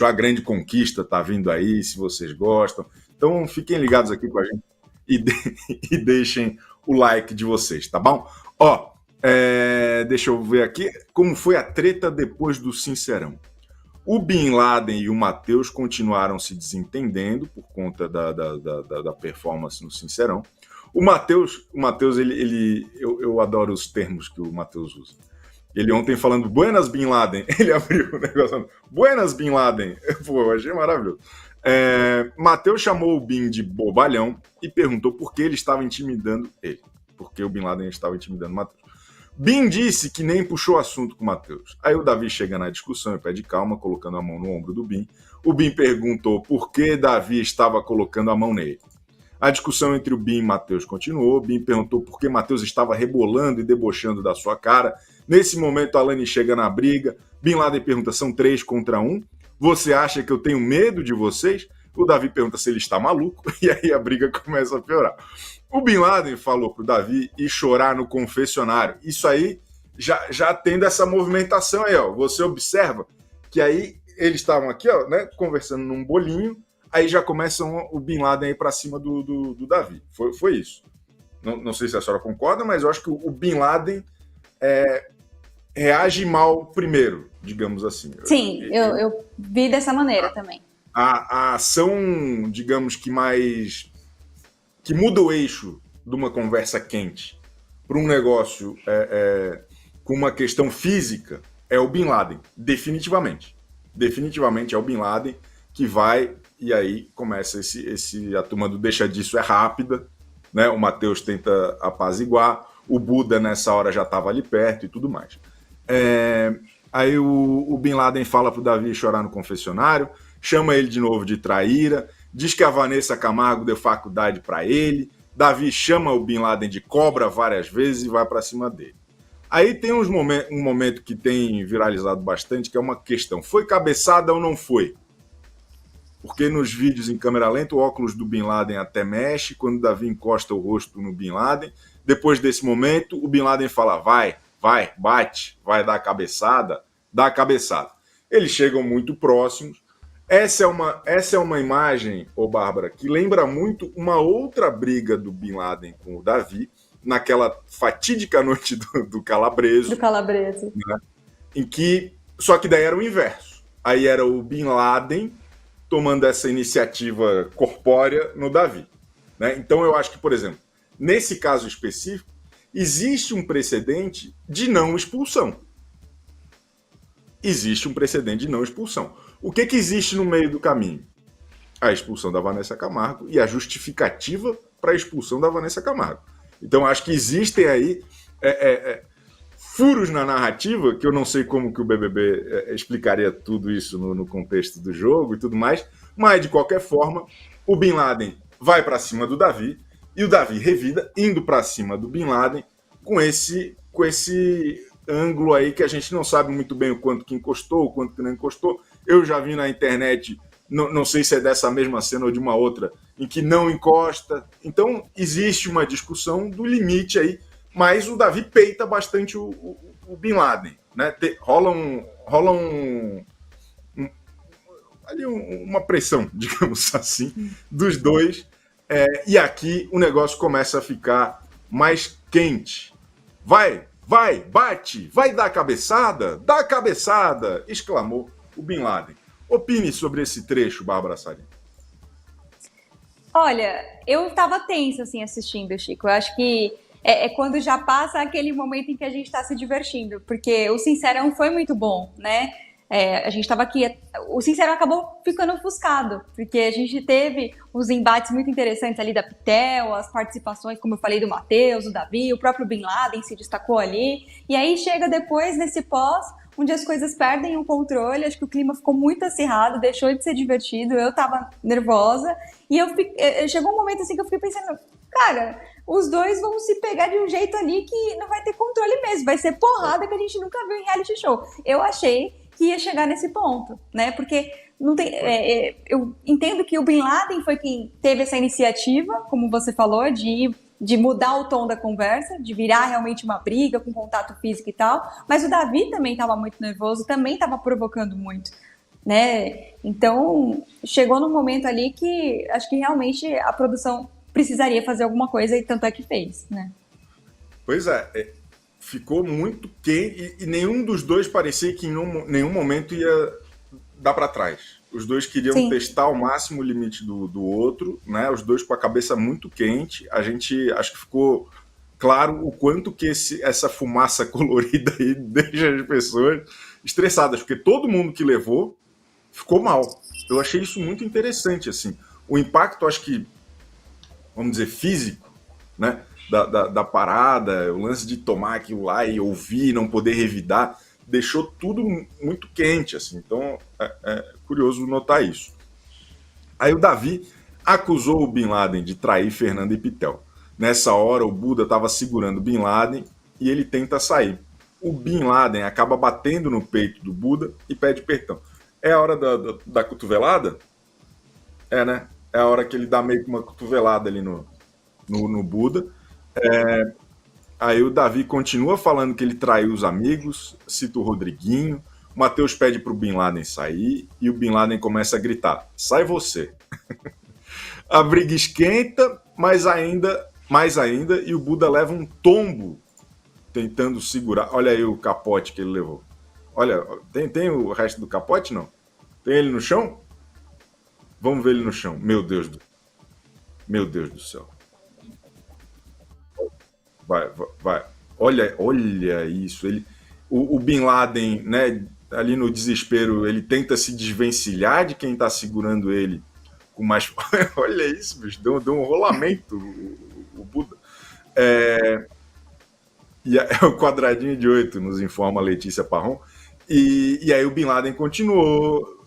a grande conquista está vindo aí, se vocês gostam. Então fiquem ligados aqui com a gente e deixem o like de vocês, tá bom? Ó, deixa eu ver aqui como foi a treta depois do Sincerão. O Bin Laden e o Matheus continuaram se desentendendo por conta da performance no Sincerão. O Matheus, eu adoro os termos que o Matheus usa. Ele ontem falando Buenas Bin Laden, ele abriu o negócio, Buenas Bin Laden. Pô, eu achei maravilhoso. Matheus chamou o Bin de bobalhão e perguntou por que ele estava intimidando ele. Por que o Bin Laden estava intimidando o Matheus. Bin disse que nem puxou assunto com o Matheus. Aí o Davi chega na discussão e pede calma, colocando a mão no ombro do Bin. O Bin perguntou por que Davi estava colocando a mão nele. A discussão entre o Bin e Matheus continuou. O Bin perguntou por que Matheus estava rebolando e debochando da sua cara. Nesse momento, a Alane chega na briga. Bin Laden pergunta, são 3 contra 1? Você acha que eu tenho medo de vocês? O Davi pergunta se ele está maluco. E aí a briga começa a piorar. O Bin Laden falou pro Davi ir chorar no confessionário. Isso aí, já tendo essa movimentação aí, ó. Você observa que aí eles estavam aqui, ó, né, conversando num bolinho. Aí já começam o Bin Laden aí para cima do Davi. Foi isso. Não sei se a senhora concorda, mas eu acho que o Bin Laden reage mal primeiro, digamos assim. Sim, eu vi dessa maneira também. A ação, digamos que que muda o eixo de uma conversa quente para um negócio com uma questão física é o Bin Laden, definitivamente. Definitivamente é o Bin Laden que vai. E aí começa a turma do deixa disso é rápida, né? O Matheus tenta apaziguar, o Buda nessa hora já estava ali perto e tudo mais. Aí o Bin Laden fala pro Davi chorar no confessionário, chama ele de novo de traíra, diz que a Vanessa Camargo deu faculdade para ele, Davi chama o Bin Laden de cobra várias vezes e vai para cima dele. Aí tem um momento que tem viralizado bastante, que é uma questão, foi cabeçada ou não foi? Porque nos vídeos em câmera lenta o óculos do Bin Laden até mexe, quando o Davi encosta o rosto no Bin Laden. Depois desse momento, o Bin Laden fala, vai, bate, vai dar a cabeçada, dá a cabeçada. Eles chegam muito próximos. Essa é uma imagem, Bárbara, que lembra muito uma outra briga do Bin Laden com o Davi, naquela fatídica noite do Calabreso. Do Calabreso. Né? Só que daí era o inverso. Aí era o Bin Laden tomando essa iniciativa corpórea no Davi. Né? Então eu acho que, por exemplo, nesse caso específico, existe um precedente de não expulsão. Existe um precedente de não expulsão. O que existe no meio do caminho? A expulsão da Vanessa Camargo e a justificativa para a expulsão da Vanessa Camargo. Então acho que existem aí furos na narrativa, que eu não sei como que o BBB explicaria tudo isso no contexto do jogo e tudo mais, mas de qualquer forma, o Bin Laden vai para cima do Davi e o Davi revida indo para cima do Bin Laden com esse ângulo aí que a gente não sabe muito bem o quanto que encostou, o quanto que não encostou. Eu já vi na internet, não sei se é dessa mesma cena ou de uma outra, em que não encosta. Então existe uma discussão do limite aí, mas o Davi peita bastante o Bin Laden, né? Rola uma pressão, digamos assim, dos dois, e aqui o negócio começa a ficar mais quente. Vai, bate, vai dar cabeçada? Dá cabeçada! Exclamou o Bin Laden. Opine sobre esse trecho, Bárbara Sarin. Olha, eu tava tensa assim assistindo, Chico. Eu acho que é quando já passa aquele momento em que a gente tá se divertindo, porque o Sincerão foi muito bom, né? A gente tava aqui, o Sincerão acabou ficando ofuscado, porque a gente teve uns embates muito interessantes ali da Pitel, as participações, como eu falei, do Matheus, do Davi, o próprio Bin Laden se destacou ali, e aí chega depois, nesse pós, onde as coisas perdem o controle, acho que o clima ficou muito acirrado, deixou de ser divertido, eu tava nervosa, e chegou um momento assim que eu fiquei pensando, cara, os dois vão se pegar de um jeito ali que não vai ter controle mesmo, vai ser porrada que a gente nunca viu em reality show. Eu achei que ia chegar nesse ponto, né? Porque não tem, eu entendo que o Bin Laden foi quem teve essa iniciativa, como você falou, de mudar o tom da conversa, de virar realmente uma briga com contato físico e tal, mas o Davi também estava muito nervoso, também estava provocando muito. né? Então, chegou num momento ali que acho que realmente a produção precisaria fazer alguma coisa e tanto é que fez, né? Pois ficou muito quente e nenhum dos dois parecia que em nenhum momento ia dar para trás. Os dois queriam Sim. testar ao máximo o limite do outro, né? Os dois com a cabeça muito quente. A gente acho que ficou claro o quanto que essa fumaça colorida aí deixa as pessoas estressadas, porque todo mundo que levou ficou mal. Eu achei isso muito interessante, assim. O impacto, acho que, vamos dizer, físico, né? Da parada, o lance de tomar aquilo lá e ouvir, não poder revidar, deixou tudo muito quente, assim. Então, é curioso notar isso. Aí o Davi acusou o Bin Laden de trair Fernando e Pitel. Nessa hora, o Buda estava segurando Bin Laden e ele tenta sair. O Bin Laden acaba batendo no peito do Buda e pede perdão. É a hora da cotovelada? É, né? É a hora que ele dá meio que uma cotovelada ali no Buda. Aí o Davi continua falando que ele traiu os amigos, cita o Rodriguinho. O Matheus pede pro Bin Laden sair e o Bin Laden começa a gritar: sai você. A briga esquenta, mais ainda, e o Buda leva um tombo tentando segurar. Olha aí o capote que ele levou. Olha, tem o resto do capote, não? Tem ele no chão? Vamos ver ele no chão. Meu Deus do céu. Vai. Olha isso. O Bin Laden, né, ali no desespero, ele tenta se desvencilhar de quem está segurando ele com mais. Olha isso, bicho. Deu um rolamento o Buda. É o quadradinho de 8, nos informa a Letícia Parron. E aí o Bin Laden continuou.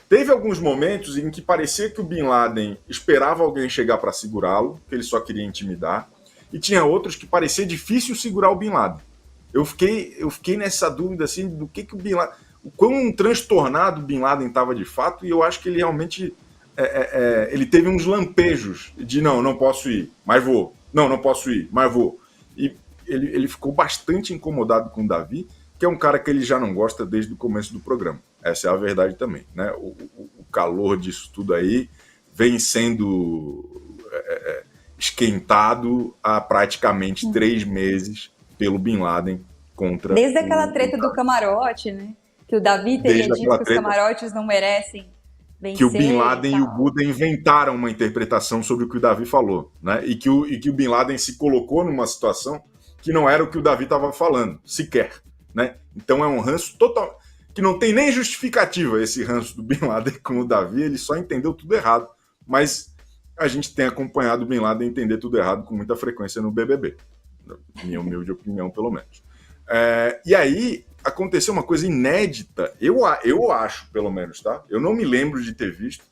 Teve alguns momentos em que parecia que o Bin Laden esperava alguém chegar para segurá-lo, que ele só queria intimidar. E tinha outros que parecia difícil segurar o Bin Laden. Eu fiquei nessa dúvida assim do que o Bin Laden, o quão transtornado o Bin Laden estava de fato, e eu acho que ele realmente ele teve uns lampejos de não posso ir, mas vou. Não posso ir, mas vou. E ele ficou bastante incomodado com o Davi, que é um cara que ele já não gosta desde o começo do programa. Essa é a verdade também, né? O calor disso tudo aí vem sendo esquentado há praticamente 3 meses pelo Bin Laden contra Desde aquela treta do camarote, né? Que o Davi teria dito que os camarotes não merecem vencer. Que o Bin Laden e o Buda inventaram uma interpretação sobre o que o Davi falou, né? E que o Bin Laden se colocou numa situação que não era o que o Davi estava falando, sequer, né? Então é um ranço total, que não tem nem justificativa esse ranço do Bin Laden com o Davi, ele só entendeu tudo errado. Mas a gente tem acompanhado o Bin Laden entender tudo errado com muita frequência no BBB, na minha humilde opinião, pelo menos. E aí aconteceu uma coisa inédita, eu acho, pelo menos, tá? Eu não me lembro de ter visto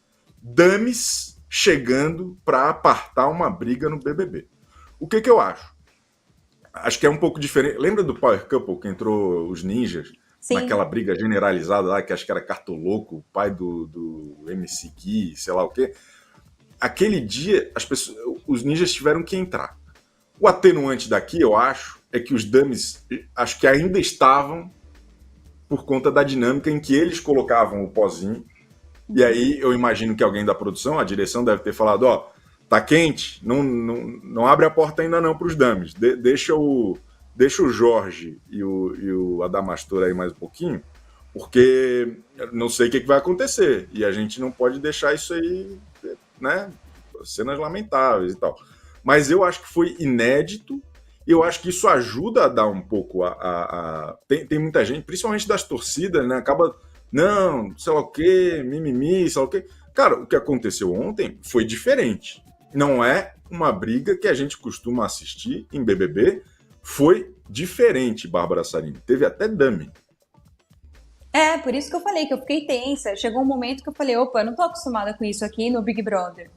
dummies chegando para apartar uma briga no BBB. O que eu acho? Acho que é um pouco diferente. Lembra do Power Couple, que entrou os ninjas? Sim. Naquela briga generalizada lá, que acho que era Cartoloco, o pai do MC Gui, sei lá o quê. Aquele dia, os ninjas tiveram que entrar. O atenuante daqui, eu acho, é que os dummies, acho que ainda estavam por conta da dinâmica em que eles colocavam o pozinho. E aí eu imagino que alguém da produção, a direção deve ter falado, tá quente, não abre a porta ainda não para os dummies. Deixa o Jorge e o Adamastor aí mais um pouquinho, porque não sei o que vai acontecer. E a gente não pode deixar isso aí, né? Cenas lamentáveis e tal. Mas eu acho que foi inédito, e eu acho que isso ajuda a dar um pouco Tem muita gente, principalmente das torcidas, né? Acaba, sei lá o quê, mimimi, sei lá o quê. Cara, o que aconteceu ontem foi diferente. Não é uma briga que a gente costuma assistir em BBB. Foi diferente, Bárbara Sarini. Teve até dummy. Por isso que eu falei que eu fiquei tensa. Chegou um momento que eu falei, opa, eu não tô acostumada com isso aqui no Big Brother.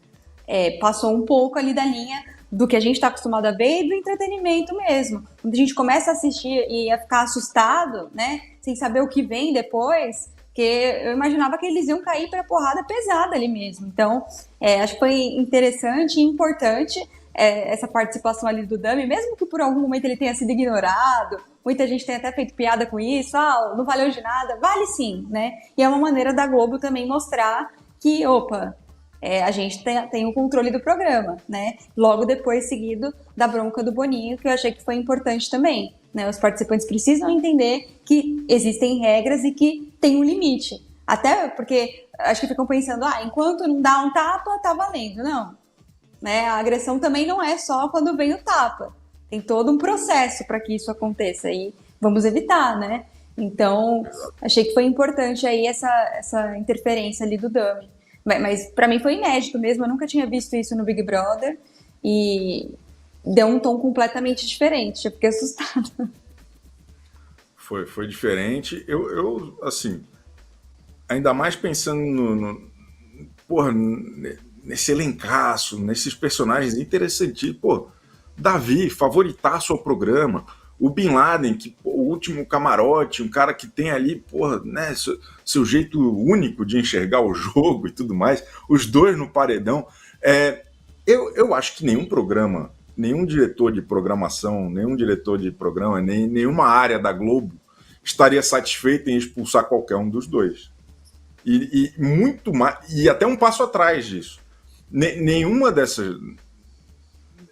Passou um pouco ali da linha do que a gente está acostumado a ver e do entretenimento mesmo. Quando a gente começa a assistir e a ficar assustado, né, sem saber o que vem depois, porque eu imaginava que eles iam cair para porrada pesada ali mesmo. Então, acho que foi interessante e importante essa participação ali do Dami, mesmo que por algum momento ele tenha sido ignorado muita gente tem até feito piada com isso, não valeu de nada. Vale sim, né? E é uma maneira da Globo também mostrar que, opa, a gente tem o controle do programa, né? Logo depois, seguido da bronca do Boninho, que eu achei que foi importante também, né? Os participantes precisam entender que existem regras e que tem um limite. Até porque acho que ficam pensando, enquanto não dá um tapa, tá valendo. Não, né? A agressão também não é só quando vem o tapa. Tem todo um processo para que isso aconteça e vamos evitar, né? Então, achei que foi importante aí essa interferência ali do Dami. Mas para mim foi inédito mesmo, eu nunca tinha visto isso no Big Brother e deu um tom completamente diferente, eu fiquei assustada. Foi diferente. Eu, assim, ainda mais pensando porra, nesse elencaço, nesses personagens interessantes. Pô, Davi, favoritaço ao programa. O Bin Laden, o último camarote, um cara que tem ali, porra, né, seu jeito único de enxergar o jogo e tudo mais. Os dois no paredão. Eu acho que nenhum programa, nenhum diretor de programação, nenhum diretor de programa, nenhuma área da Globo estaria satisfeito em expulsar qualquer um dos dois. E muito mais, e até um passo atrás disso.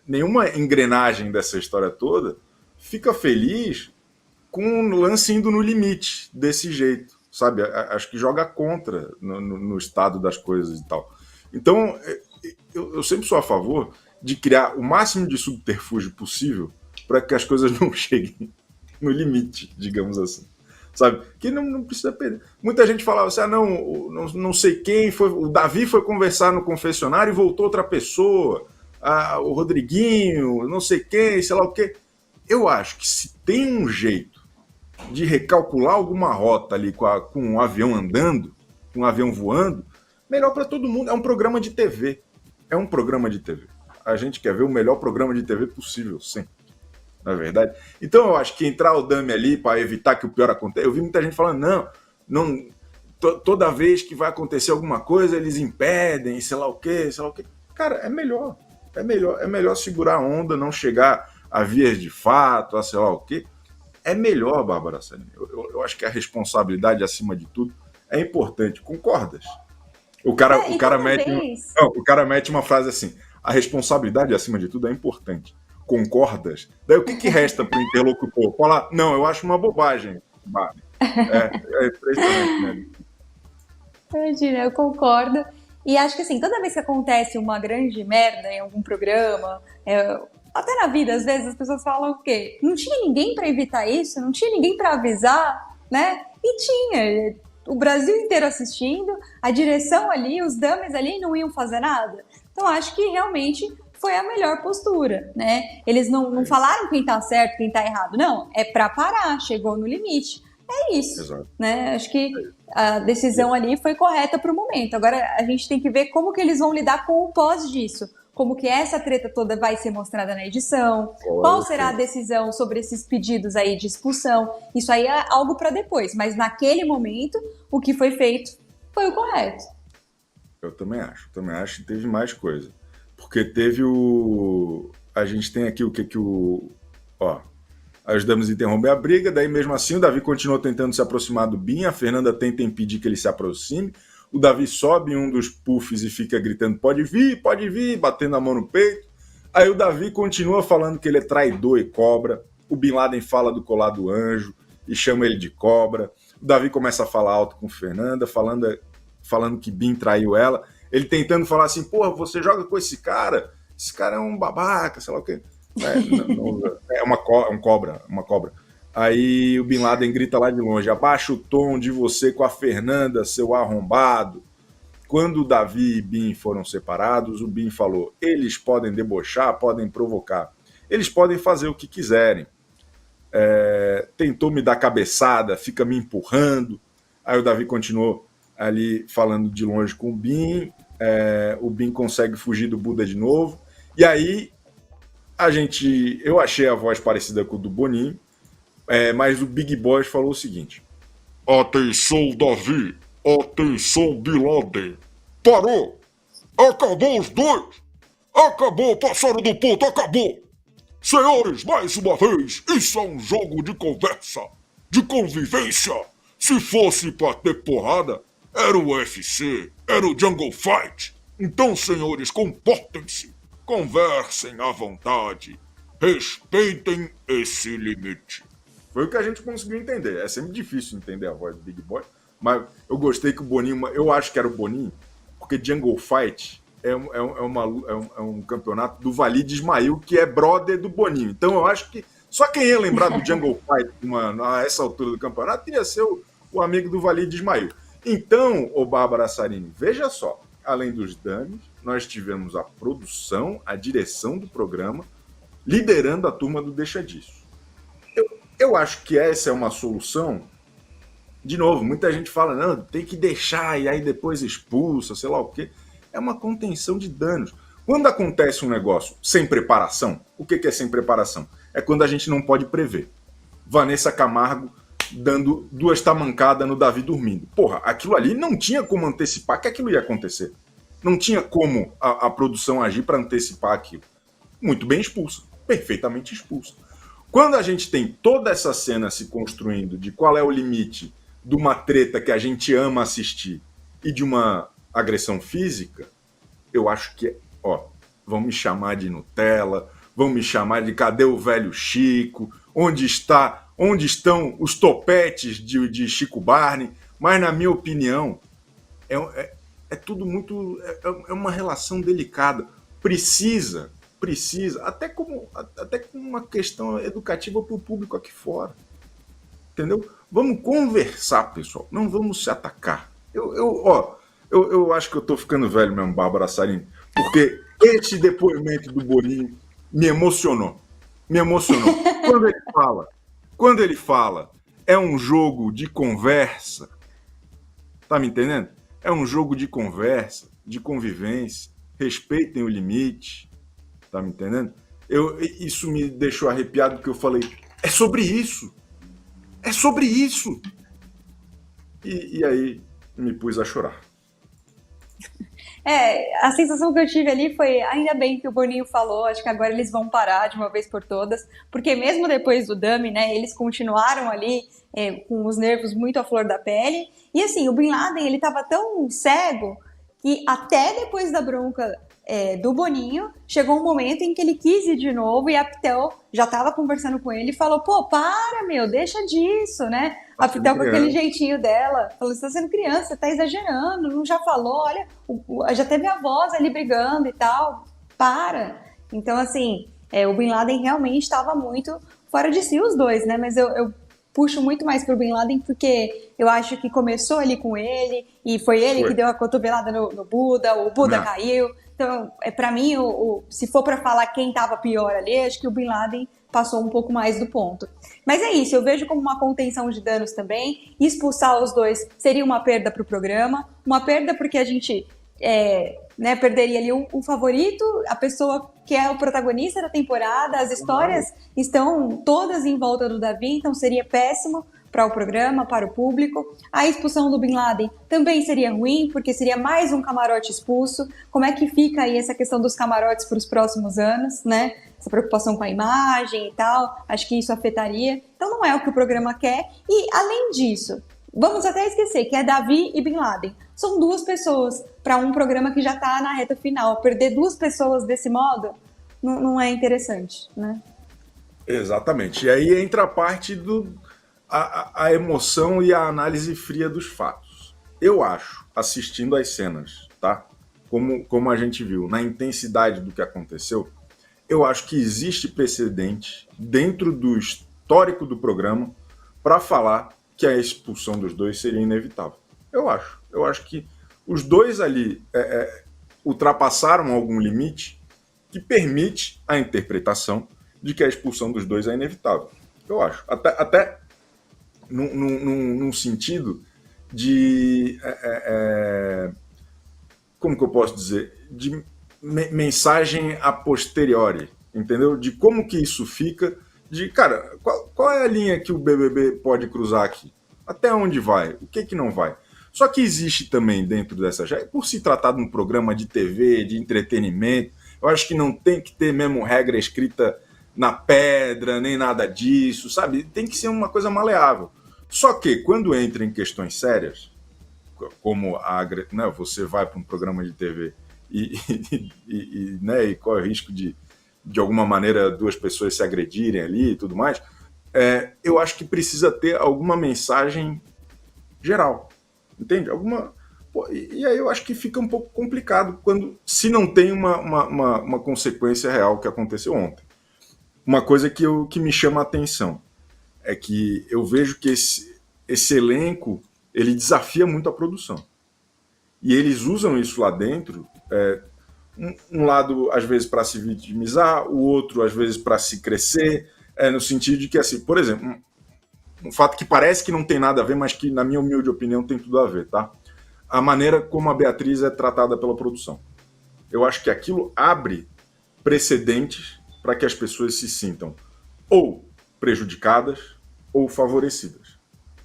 Nenhuma engrenagem dessa história toda fica feliz com o lance indo no limite desse jeito, sabe? Acho que joga contra no estado das coisas e tal. Então, eu sempre sou a favor de criar o máximo de subterfúgio possível para que as coisas não cheguem no limite, digamos assim. Sabe? Que não precisa perder. Muita gente falava assim, não sei quem, o Davi foi conversar no confessionário e voltou outra pessoa, o Rodriguinho, não sei quem, sei lá o quê. Eu acho que se tem um jeito de recalcular alguma rota ali com um avião andando, com um avião voando, melhor para todo mundo. É um programa de TV. É um programa de TV. A gente quer ver o melhor programa de TV possível, sempre. Na verdade. Então eu acho que entrar o Dami ali para evitar que o pior aconteça. Eu vi muita gente falando, toda vez que vai acontecer alguma coisa, eles impedem, sei lá o quê. Cara, é melhor segurar a onda, não chegar a vias de fato, a sei lá o quê. É melhor, Bárbara Sacchini. Eu acho que a responsabilidade, acima de tudo, é importante. Concordas? O cara mete uma frase assim: a responsabilidade, acima de tudo, é importante. Concordas? Daí o que resta para o interlocutor? Falar, não, eu acho uma bobagem. É impressionante, né? Imagina, eu concordo. E acho que assim, toda vez que acontece uma grande merda em algum programa, até na vida, às vezes as pessoas falam o quê? Não tinha ninguém para evitar isso? Não tinha ninguém para avisar, né? E tinha. O Brasil inteiro assistindo, a direção ali, os dames ali não iam fazer nada. Então acho que realmente foi a melhor postura, né? Eles não falaram quem tá certo, quem tá errado. Não, é para parar, chegou no limite. É isso. Exato. Né? Acho que a decisão ali foi correta para o momento. Agora a gente tem que ver como que eles vão lidar com o pós disso. Como que essa treta toda vai ser mostrada na edição, qual será a decisão sobre esses pedidos aí de expulsão. Isso aí é algo para depois, mas naquele momento o que foi feito foi o correto. Eu também acho que teve mais coisa. Porque teve a gente tem aqui ajudamos a interromper a briga, daí mesmo assim o Davi continua tentando se aproximar do Bin, a Fernanda tenta impedir que ele se aproxime, o Davi sobe em um dos puffs e fica gritando, pode vir, batendo a mão no peito, aí o Davi continua falando que ele é traidor e cobra, o Bin Laden fala do colar do anjo e chama ele de cobra, o Davi começa a falar alto com Fernanda, falando que Bin traiu ela, ele tentando falar assim, porra, você joga com esse cara é um babaca, sei lá o quê. É uma cobra. Aí o Bin Laden grita lá de longe, abaixa o tom de você com a Fernanda, seu arrombado. Quando o Davi e Bin foram separados, o Bin falou, eles podem debochar, podem provocar, eles podem fazer o que quiserem. Tentou me dar cabeçada, fica me empurrando. Aí o Davi continuou ali falando de longe com o Bin consegue fugir do Buda de novo, e aí eu achei a voz parecida com o do Boninho, mas o Big Boss falou o seguinte: atenção Davi, atenção Bin Laden, parou, acabou os dois, acabou, passaram do ponto, acabou. Senhores, mais uma vez, isso é um jogo de conversa, de convivência. Se fosse pra ter porrada, era o UFC, era o Jungle Fight. Então, senhores, comportem-se, conversem à vontade, respeitem esse limite. Foi o que a gente conseguiu entender. É sempre difícil entender a voz do Big Boy, mas eu gostei que o Boninho, eu acho que era o Boninho, porque Jungle Fight é um campeonato do Walid Ismail, que é brother do Boninho. Então eu acho que só quem ia lembrar do Jungle Fight a essa altura do campeonato iria ser o amigo do Walid Ismail. Então, ô Bárbara Sarini, veja só, além dos danos, nós tivemos a produção, a direção do programa, liderando a turma do Deixa Disso. Eu acho que essa é uma solução. De novo, muita gente fala, não, tem que deixar e aí depois expulsa, sei lá o quê. É uma contenção de danos. Quando acontece um negócio sem preparação, o que é sem preparação? É quando a gente não pode prever. Vanessa Camargo dando 2 tamancadas no Davi dormindo. Porra, aquilo ali não tinha como antecipar que aquilo ia acontecer. Não tinha como a produção agir para antecipar aquilo. Muito bem expulsa, perfeitamente expulsa. Quando a gente tem toda essa cena se construindo de qual é o limite de uma treta que a gente ama assistir e de uma agressão física, eu acho que, vão me chamar de Nutella, vão me chamar de cadê o velho Chico, onde estão os topetes de Chico Barney, mas na minha opinião, é tudo muito, é uma relação delicada, precisa, até como uma questão educativa para o público aqui fora, entendeu? Vamos conversar, pessoal, não vamos se atacar. Eu acho que eu tô ficando velho mesmo, Bárbara Sarini, porque esse depoimento do Boninho me emocionou. Quando ele fala, é um jogo de conversa, tá me entendendo? É um jogo de conversa, de convivência, respeitem o limite, tá me entendendo? Isso me deixou arrepiado porque eu falei, é sobre isso. E aí me pus a chorar. A sensação que eu tive ali foi, ainda bem que o Boninho falou, acho que agora eles vão parar de uma vez por todas, porque mesmo depois do dummy, né, eles continuaram ali com os nervos muito à flor da pele, e assim, o Bin Laden, ele tava tão cego que até depois da bronca do Boninho, chegou um momento em que ele quis ir de novo e a Pitel já estava conversando com ele e falou, pô, para, deixa disso, né? A Pitel com aquele jeitinho dela, falou, você tá sendo criança, você tá exagerando, não já falou, olha, já teve a voz ali brigando e tal, para. Então, assim, o Bin Laden realmente estava muito fora de si, os dois, né? Mas eu puxo muito mais pro Bin Laden porque eu acho que começou ali com ele e foi ele que deu a cotovelada no Buda, o Buda caiu. Então, para mim, se for para falar quem estava pior ali, acho que o Bin Laden passou um pouco mais do ponto. Mas é isso, eu vejo como uma contenção de danos também. Expulsar os dois seria uma perda para o programa, uma perda porque a gente perderia ali um favorito, a pessoa que é o protagonista da temporada, as histórias estão todas em volta do Davi, então seria péssimo para o programa, para o público. A expulsão do Bin Laden também seria ruim, porque seria mais um camarote expulso. Como é que fica aí essa questão dos camarotes para os próximos anos, né? Essa preocupação com a imagem e tal, acho que isso afetaria. Então não é o que o programa quer. E, além disso, vamos até esquecer que é Davi e Bin Laden. São 2 pessoas para um programa que já está na reta final. Perder 2 pessoas desse modo não é interessante, né? Exatamente. E aí entra a parte a emoção e a análise fria dos fatos. Eu acho, assistindo às cenas, tá? Como a gente viu, na intensidade do que aconteceu, eu acho que existe precedente dentro do histórico do programa para falar que a expulsão dos dois seria inevitável. Eu acho que os dois ali ultrapassaram algum limite que permite a interpretação de que a expulsão dos dois é inevitável. Eu acho. Até num sentido de... como que eu posso dizer? De mensagem a posteriori, entendeu? De como que isso fica, de, cara, qual é a linha que o BBB pode cruzar aqui? Até onde vai? O que não vai? Só que existe também dentro dessa... Por se tratar de um programa de TV, de entretenimento, eu acho que não tem que ter mesmo regra escrita na pedra, nem nada disso, sabe? Tem que ser uma coisa maleável. Só que, quando entra em questões sérias, como né, você vai para um programa de TV né, e corre o risco de alguma maneira, duas pessoas se agredirem ali e tudo mais, eu acho que precisa ter alguma mensagem geral, entende? E aí eu acho que fica um pouco complicado se não tem uma consequência real que aconteceu ontem. Uma coisa que me chama a atenção é que eu vejo que esse elenco ele desafia muito a produção. E eles usam isso lá dentro, um lado, às vezes, para se vitimizar, o outro, às vezes, para se crescer, no sentido de que, assim, por exemplo, um fato que parece que não tem nada a ver, mas que, na minha humilde opinião, tem tudo a ver, tá? A maneira como a Beatriz é tratada pela produção. Eu acho que aquilo abre precedentes para que as pessoas se sintam ou prejudicadas ou favorecidas.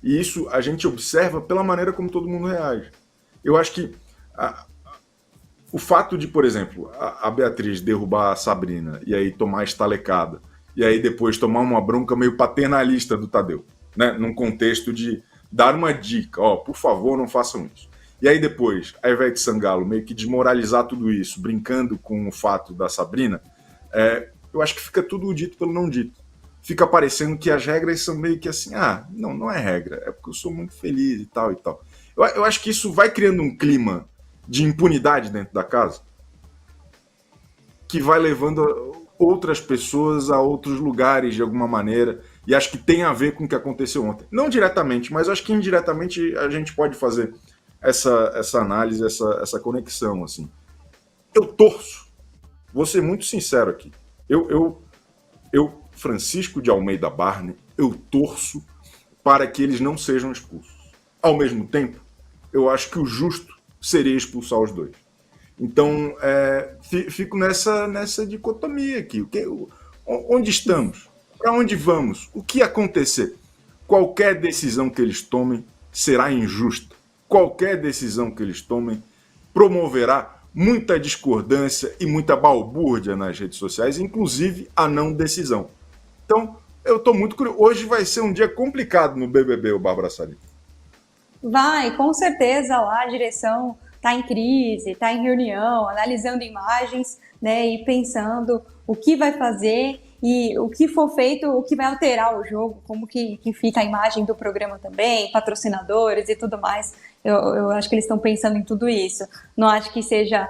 E isso a gente observa pela maneira como todo mundo reage. Eu acho que o fato de, por exemplo, a Beatriz derrubar a Sabrina e aí tomar a estalecada e aí depois tomar uma bronca meio paternalista do Tadeu, né? Num contexto de dar uma dica, por favor, não façam isso. E aí depois, a Ivete Sangalo meio que desmoralizar tudo isso, brincando com o fato da Sabrina, eu acho que fica tudo dito pelo não dito. Fica parecendo que as regras são meio que assim, não é regra, é porque eu sou muito feliz e tal e tal. Eu acho que isso vai criando um clima de impunidade dentro da casa que vai levando outras pessoas a outros lugares de alguma maneira, e acho que tem a ver com o que aconteceu ontem. Não diretamente, mas acho que indiretamente a gente pode fazer essa análise, essa conexão, assim. Eu torço, vou ser muito sincero aqui, eu Francisco de Almeida Barney, eu torço para que eles não sejam expulsos. Ao mesmo tempo, eu acho que o justo seria expulsar os dois. Então, fico nessa dicotomia aqui. Onde estamos? Para onde vamos? O que acontecer? Qualquer decisão que eles tomem será injusta. Qualquer decisão que eles tomem promoverá muita discordância e muita balbúrdia nas redes sociais, inclusive a não decisão. Então, eu estou muito curioso. Hoje vai ser um dia complicado no BBB, o Bárbara Salinas. Vai, com certeza lá a direção está em crise, está em reunião, analisando imagens, né, e pensando o que vai fazer e o que for feito, o que vai alterar o jogo, como que fica a imagem do programa também, patrocinadores e tudo mais. Eu acho que eles estão pensando em tudo isso. Não acho que seja,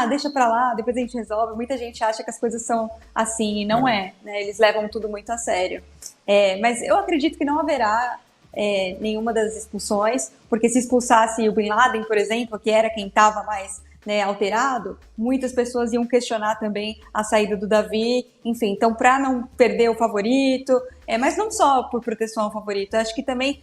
deixa pra lá, depois a gente resolve. Muita gente acha que as coisas são assim e não é, né? Eles levam tudo muito a sério. Mas eu acredito que não haverá nenhuma das expulsões, porque se expulsasse o Bin Laden, por exemplo, que era quem estava mais, né, alterado, muitas pessoas iam questionar também a saída do Davi, enfim, então para não perder o favorito, mas não só por proteção ao favorito, acho que também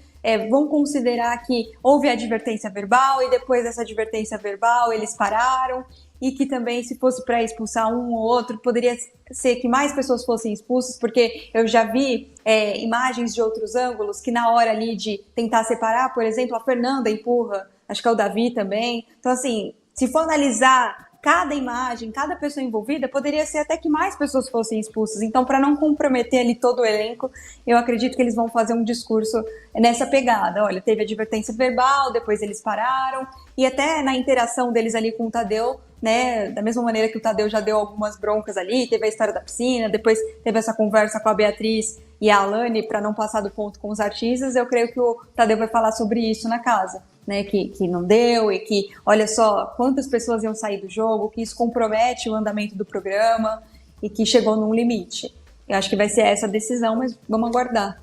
vão considerar que houve advertência verbal e depois dessa advertência verbal eles pararam, e que também, se fosse para expulsar um ou outro, poderia ser que mais pessoas fossem expulsas, porque eu já vi imagens de outros ângulos que na hora ali de tentar separar, por exemplo, a Fernanda empurra, acho que é o Davi também. Então, assim, se for analisar cada imagem, cada pessoa envolvida, poderia ser até que mais pessoas fossem expulsas. Então, para não comprometer ali todo o elenco, eu acredito que eles vão fazer um discurso nessa pegada. Olha, teve advertência verbal, depois eles pararam, e até na interação deles ali com o Tadeu, né, da mesma maneira que o Tadeu já deu algumas broncas ali, teve a história da piscina, depois teve essa conversa com a Beatriz e a Alane para não passar do ponto com os artistas, eu creio que o Tadeu vai falar sobre isso na casa, né, que não deu e que, olha só, quantas pessoas iam sair do jogo, que isso compromete o andamento do programa e que chegou num limite. Eu acho que vai ser essa a decisão, mas vamos aguardar.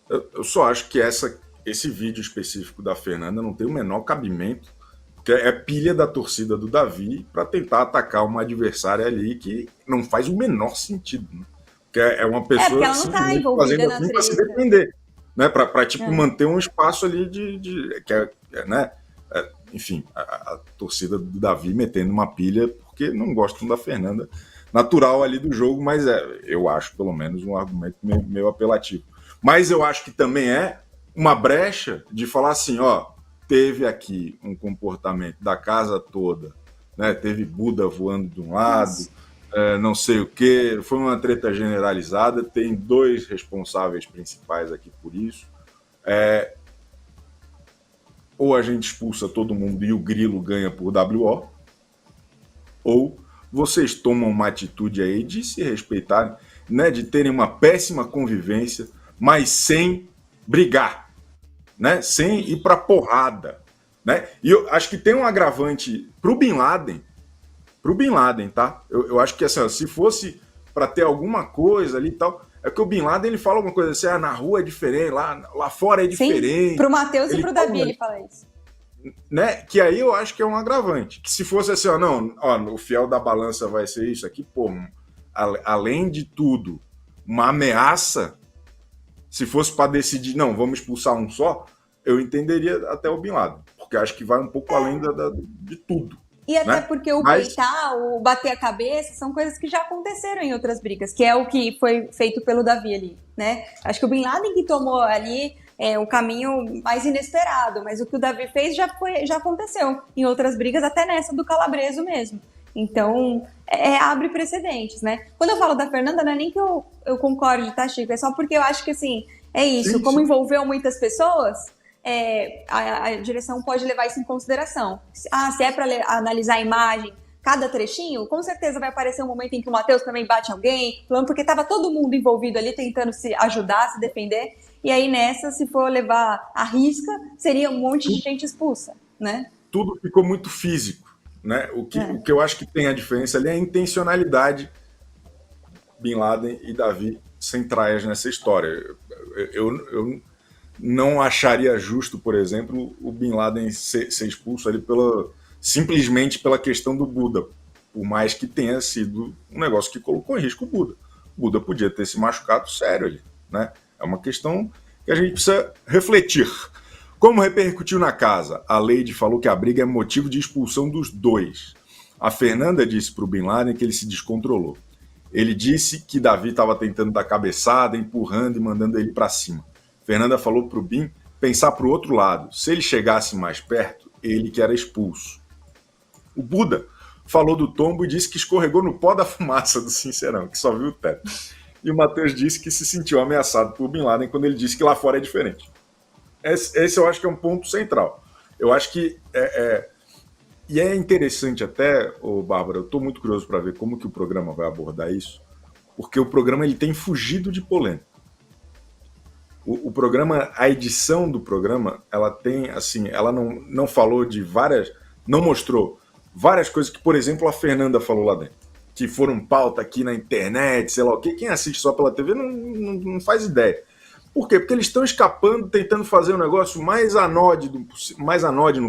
Eu só acho que esse vídeo específico da Fernanda não tem o menor cabimento, que é pilha da torcida do Davi para tentar atacar uma adversária ali que não faz o menor sentido, né? Que é uma pessoa porque ela não tá envolvida na assim para se defender, né? Para tipo manter um espaço ali né? Enfim, a torcida do Davi metendo uma pilha porque não gostam da Fernanda, natural ali do jogo, mas eu acho pelo menos um argumento meio apelativo. Mas eu acho que também é uma brecha de falar assim, teve aqui um comportamento da casa toda, né? Teve Buda voando de um lado, não sei o que, foi uma treta generalizada, tem 2 responsáveis principais aqui por isso. Ou a gente expulsa todo mundo e o Grilo ganha por WO, ou vocês tomam uma atitude aí de se respeitarem, né, de terem uma péssima convivência, mas sem brigar, né, sem ir para porrada, né? E eu acho que tem um agravante pro Bin Laden, tá? Eu acho que assim, se fosse para ter alguma coisa ali e tal, é que o Bin Laden ele fala alguma coisa assim, na rua é diferente, lá fora é diferente. Sim, pro Matheus e pro Davi fala, ele fala isso. Né? Que aí eu acho que é um agravante. Que se fosse assim, o fiel da balança vai ser isso aqui, pô, além de tudo, uma ameaça, se fosse para decidir, não, vamos expulsar um só, eu entenderia até o Bin Laden, porque acho que vai um pouco além de tudo. E até né? porque o peitar, o bater a cabeça, são coisas que já aconteceram em outras brigas, que é o que foi feito pelo Davi ali, né? Acho que o Bin Laden que tomou ali o caminho mais inesperado, mas o que o Davi fez já aconteceu em outras brigas, até nessa do Calabreso mesmo. Então, abre precedentes, né? Quando eu falo da Fernanda, não é nem que eu concorde, tá, Chico? É só porque eu acho que, assim, é isso. Sim, como envolveu muitas pessoas, a direção pode levar isso em consideração. Se é para analisar a imagem, cada trechinho, com certeza vai aparecer um momento em que o Matheus também bate alguém, porque estava todo mundo envolvido ali, tentando se ajudar, se defender. E aí nessa, se for levar a risca, seria um monte de gente expulsa, né? Tudo ficou muito físico, né? O que eu acho que tem a diferença ali é a intencionalidade. Bin Laden e Davi centrais nessa história. Eu não acharia justo, por exemplo, o Bin Laden ser expulso ali simplesmente pela questão do Buda, por mais que tenha sido um negócio que colocou em risco o Buda. O Buda podia ter se machucado sério ali, né? É uma questão que a gente precisa refletir. Como repercutiu na casa? A Lady falou que a briga é motivo de expulsão dos 2. A Fernanda disse para o Bin Laden que ele se descontrolou. Ele disse que Davi estava tentando dar cabeçada, empurrando e mandando ele para cima. Fernanda falou para o Bin pensar para o outro lado. Se ele chegasse mais perto, ele que era expulso. O Buda falou do tombo e disse que escorregou no pó da fumaça do Sincerão, que só viu o teto. E o Matheus disse que se sentiu ameaçado por Bin Laden quando ele disse que lá fora é diferente. Esse eu acho que é um ponto central. Eu acho que e é interessante até, Bárbara, eu estou muito curioso para ver como que o programa vai abordar isso, porque o programa ele tem fugido de polêmica. O programa, a edição do programa, ela tem, assim, ela não falou de não mostrou várias coisas que, por exemplo, a Fernanda falou lá dentro, que foram pauta aqui na internet, sei lá o quê. Quem assiste só pela TV não faz ideia. Por quê? Porque eles estão escapando, tentando fazer um negócio mais anódino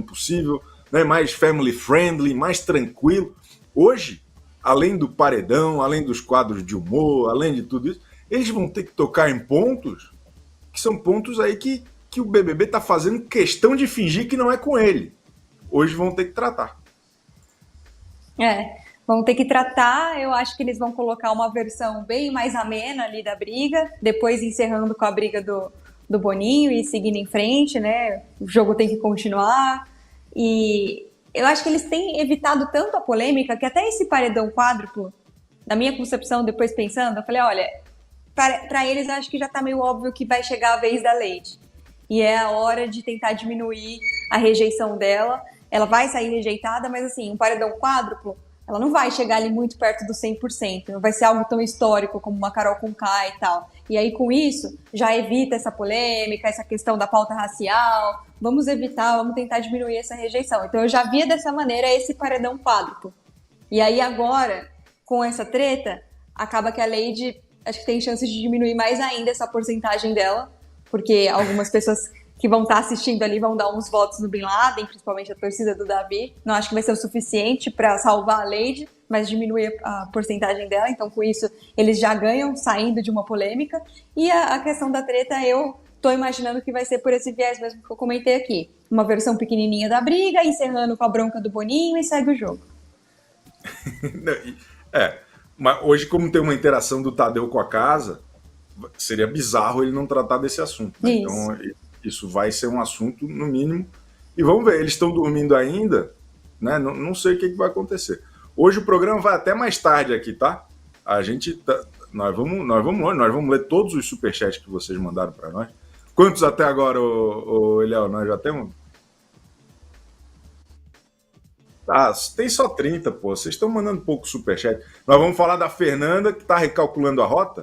possível, né? Mais family friendly, mais tranquilo. Hoje, além do paredão, além dos quadros de humor, além de tudo isso, eles vão ter que tocar em pontos que são pontos aí que o BBB está fazendo questão de fingir que não é com ele. Hoje vão ter que tratar. Vão ter que tratar. Eu acho que eles vão colocar uma versão bem mais amena ali da briga, depois encerrando com a briga do Boninho e seguindo em frente, né? O jogo tem que continuar. E eu acho que eles têm evitado tanto a polêmica que até esse paredão quádruplo, na minha concepção, depois pensando, eu falei, olha, para eles eu acho que já tá meio óbvio que vai chegar a vez da Lady. E é a hora de tentar diminuir a rejeição dela. Ela vai sair rejeitada, mas assim, um paredão quádruplo, ela não vai chegar ali muito perto do 100%, não vai ser algo tão histórico como uma Carol Conká e tal. E aí, com isso, já evita essa polêmica, essa questão da pauta racial, vamos tentar diminuir essa rejeição. Então, eu já via dessa maneira esse paredão quádruplo. E aí, agora, com essa treta, acaba que a Lady, acho que tem chance de diminuir mais ainda essa porcentagem dela, porque algumas pessoas que vão estar assistindo ali vão dar uns votos no Bin Laden, principalmente a torcida do Davi. Não acho que vai ser o suficiente para salvar a Lady, mas diminuir a porcentagem dela. Então, com isso, eles já ganham saindo de uma polêmica. E a questão da treta, eu tô imaginando que vai ser por esse viés mesmo que eu comentei aqui. Uma versão pequenininha da briga, encerrando com a bronca do Boninho e segue o jogo. Mas hoje, como tem uma interação do Tadeu com a casa, seria bizarro ele não tratar desse assunto. Né? Então, isso vai ser um assunto, no mínimo. E vamos ver, eles estão dormindo ainda, né? Não sei o que vai acontecer. Hoje o programa vai até mais tarde aqui, tá? A gente nós vamos longe, nós vamos ler todos os superchats que vocês mandaram para nós. Quantos até agora, Eliel? Nós já temos? Ah, tem só 30, pô. Vocês estão mandando pouco superchat. Nós vamos falar da Fernanda, que está recalculando a rota.